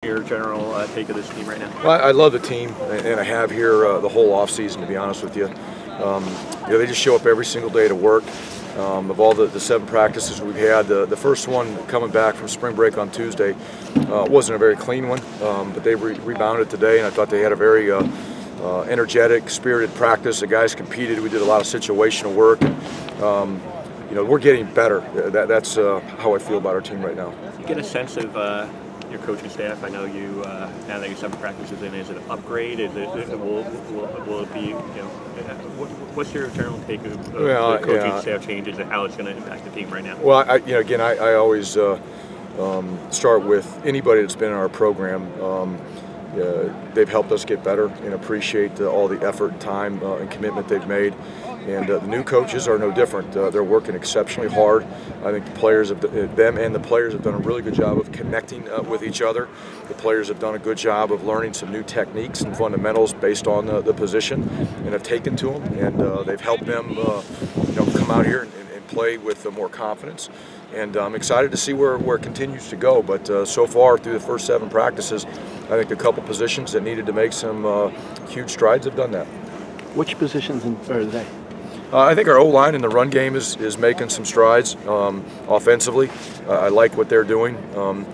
your general take of this team right now? Well, I love the team, and I have here the whole off season, to be honest with you. They just show up every single day to work. Of all the 7 practices we've had, the first one coming back from spring break on Tuesday wasn't a very clean one, but they rebounded today, and I thought they had a very energetic, spirited practice. The guys competed. We did a lot of situational work. We're getting better. That's how I feel about our team right now. You get a sense of your coaching staff. I know you now that you're 7 practices in. Is it an upgrade? Is it will it be? What's your general take of the coaching staff changes and how it's going to impact the team right now? Well, I always start with anybody that's been in our program. They've helped us get better and appreciate all the effort and time and commitment they've made. And the new coaches are no different. They're working exceptionally hard. I think the players, have done a really good job of connecting with each other. The players have done a good job of learning some new techniques and fundamentals based on the position, and have taken to them. And they've helped them, come out here and play with more confidence. And I'm excited to see where it continues to go. But so far, through the first 7 practices, I think a couple positions that needed to make some huge strides have done that. Which positions are they? I think our O-line in the run game is making some strides offensively. I like what they're doing.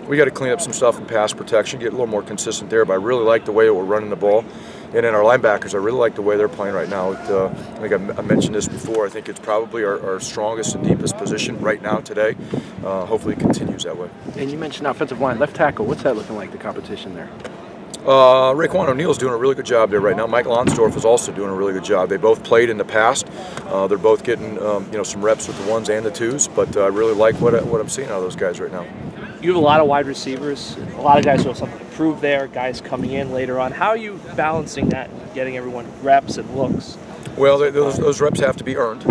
We got to clean up some stuff in pass protection, get a little more consistent there, but I really like the way we're running the ball. And then our linebackers, I really like the way they're playing right now. I think I mentioned this before. I think it's probably our strongest and deepest position right now today. Hopefully it continues that way. And you mentioned offensive line, left tackle. What's that looking like, the competition there? Raekwon O'Neal's doing a really good job there right now. Michael Onsdorf is also doing a really good job. They both played in the past. They're both getting some reps with the 1s and the 2s, but I really like what I'm seeing out of those guys right now. You have a lot of wide receivers, a lot of guys who have something to prove there, guys coming in later on. How are you balancing that and getting everyone reps and looks? Well, those reps have to be earned.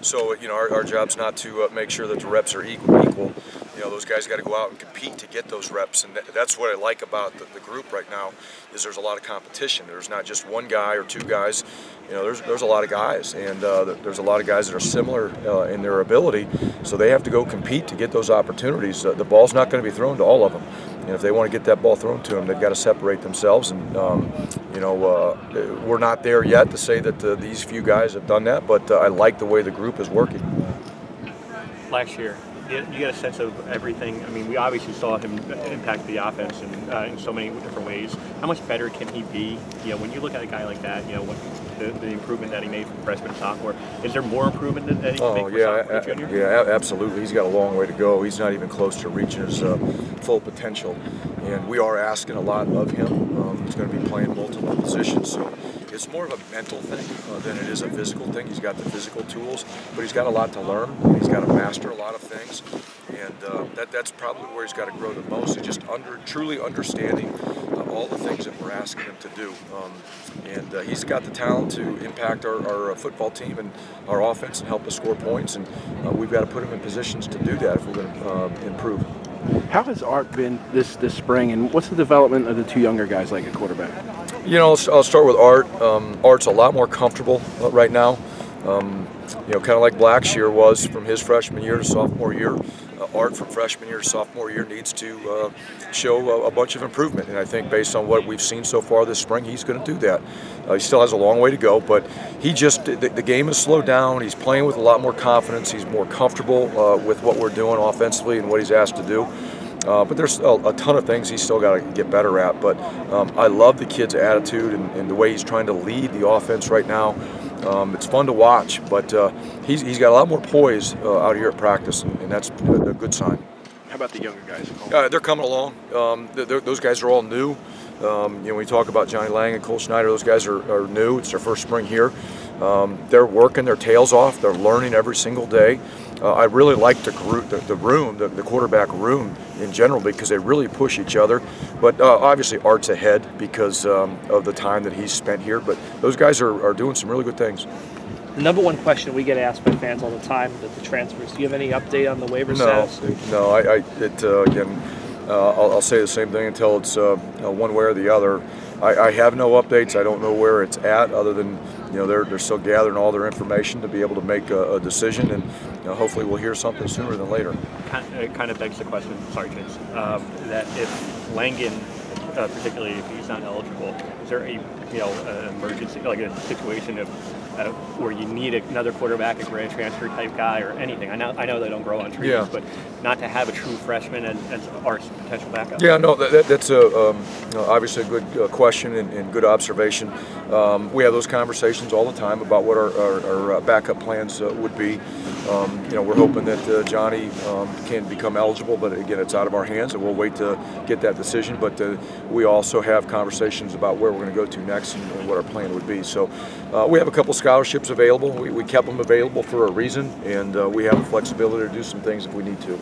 So our job's not to make sure that the reps are equal. Those guys got to go out and compete to get those reps, and that's what I like about the group right now. Is there's a lot of competition. There's not just one guy or 2 guys. There's a lot of guys, and there's a lot of guys that are similar in their ability. So they have to go compete to get those opportunities. The ball's not going to be thrown to all of them. If they want to get that ball thrown to them, they've got to separate themselves. And we're not there yet to say that these few guys have done that, but I like the way the group is working. Last year, you get a sense of everything. I mean, we obviously saw him impact the offense in so many different ways. How much better can he be? When you look at a guy like that, the improvement that he made from freshman to sophomore, is there more improvement that he can make from sophomore to junior? Yeah, absolutely. He's got a long way to go. He's not even close to reaching his full potential, and we are asking a lot of him. He's going to be playing multiple positions, so it's more of a mental thing than it is a physical thing. He's got the physical tools, but he's got a lot to learn. He's got to master a lot of things, and that's probably where he's got to grow the most. Is just truly understanding all the things that we're asking him to do. And he's got the talent to impact our football team and our offense and help us score points. And we've got to put him in positions to do that if we're going to improve. How has Art been this spring, and what's the development of the 2 younger guys like at quarterback? I'll start with Art. Art's a lot more comfortable right now. Kind of like Blackshear was from his freshman year to sophomore year. Art from freshman year to sophomore year needs to show a bunch of improvement, and I think based on what we've seen so far this spring, he's going to do that. He still has a long way to go, but the game has slowed down. He's playing with a lot more confidence. He's more comfortable with what we're doing offensively and what he's asked to do. But there's a ton of things he's still got to get better at. But I love the kid's attitude and the way he's trying to lead the offense right now. It's fun to watch, but he's got a lot more poise out here at practice, and that's a good sign. How about the younger guys? They're coming along. Those guys are all new. When we talk about Johnny Lang and Cole Schneider, those guys are new. It's their first spring here. They're working their tails off. They're learning every single day. I really like the quarterback room in general, because they really push each other. But obviously Art's ahead because of the time that he's spent here. But those guys are doing some really good things. The number one question we get asked by fans all the time, the transfers. Do you have any update on the waiver status? No. Again, I'll say the same thing until it's one way or the other. I have no updates. I don't know where it's at, other than they're still gathering all their information to be able to make a decision, and hopefully we'll hear something sooner than later. It kind of begs the question, sorry, James, that if Langan, particularly if he's not eligible, is there a an emergency, like a situation of where you need another quarterback, a grad transfer type guy, or anything? I know they don't grow on trees, but not to have a true freshman as our potential backup. Yeah, no, that's obviously a good question and good observation. We have those conversations all the time about what our backup plans would be. We're hoping that Johnny can become eligible, but again, it's out of our hands, and we'll wait to get that decision. But we also have conversations about where we're going to go to next and what our plan would be. So we have a couple scholarships available. We kept them available for a reason, and we have the flexibility to do some things if we need to.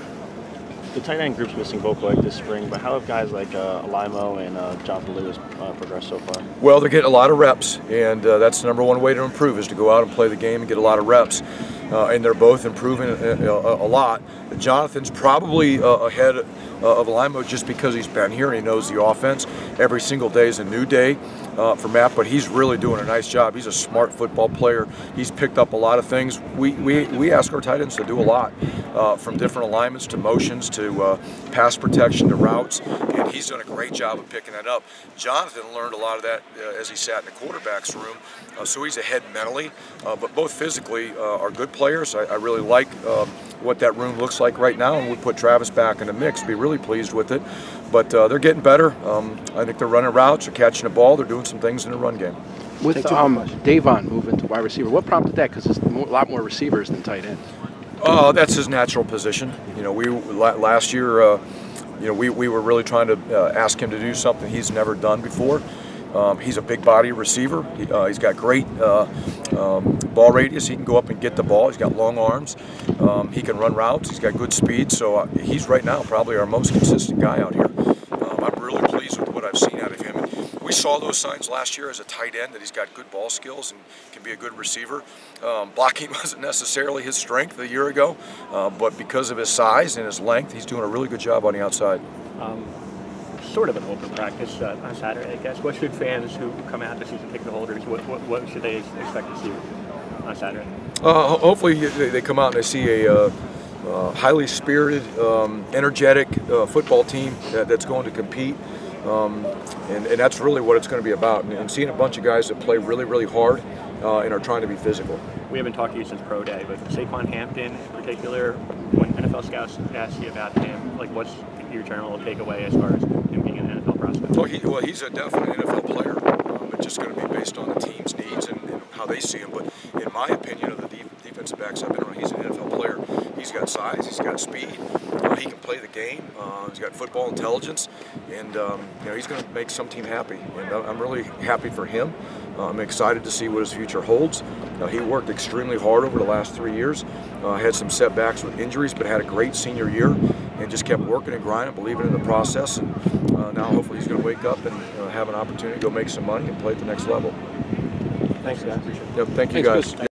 The tight end group's missing Vokalek this spring, but how have guys like Alimo and Jonathan Lewis progressed so far? Well, they're getting a lot of reps, and that's the number one way to improve is to go out and play the game and get a lot of reps. And they're both improving a lot. Jonathan's probably ahead of Alimo just because he's been here and he knows the offense. Every single day is a new day for Matt, but he's really doing a nice job. He's a smart football player. He's picked up a lot of things. We ask our tight ends to do a lot, from different alignments to motions to pass protection to routes, and he's done a great job of picking that up. Jonathan learned a lot of that as he sat in the quarterback's room, so he's ahead mentally, but both physically are good players. I really like what that room looks like right now, and we put Travis back in the mix. Be really pleased with it, but they're getting better. I think they're running routes, they're catching the ball, they're doing some things in the run game. With Davon moving to wide receiver, what prompted that? Because there's a lot more receivers than tight ends. That's his natural position. Last year, we were really trying to ask him to do something he's never done before. He's a big body receiver. He's got great ball radius. He can go up and get the ball. He's got long arms. He can run routes. He's got good speed. So he's right now probably our most consistent guy out here. I'm really pleased with what I've seen out of him. We saw those signs last year as a tight end, that he's got good ball skills and can be a good receiver. Blocking wasn't necessarily his strength a year ago, but because of his size and his length, he's doing a really good job on the outside. Sort of an open practice on Saturday, I guess. What should fans who come out to season ticket holders, what should they expect to see on Saturday? Hopefully they come out and they see a highly spirited, energetic football team that's going to compete. And that's really what it's going to be about. And seeing a bunch of guys that play really, really hard and are trying to be physical. We haven't talked to you since Pro Day, but Saquon Hampton in particular, when NFL scouts ask you about him, like what's your general takeaway as far as him being an NFL prospect? Well, he's a definite NFL player. It's just going to be based on the team's needs and how they see him. But in my opinion, of the defensive backs I've been around, he's an NFL player. He's got size, he's got speed, he can play the game, he's got football intelligence, and he's going to make some team happy. And I'm really happy for him. I'm excited to see what his future holds. He worked extremely hard over the last 3 years, had some setbacks with injuries, but had a great senior year and just kept working and grinding, believing in the process. And now hopefully he's going to wake up and have an opportunity to go make some money and play at the next level. Thanks, guys. Yep, thank you guys.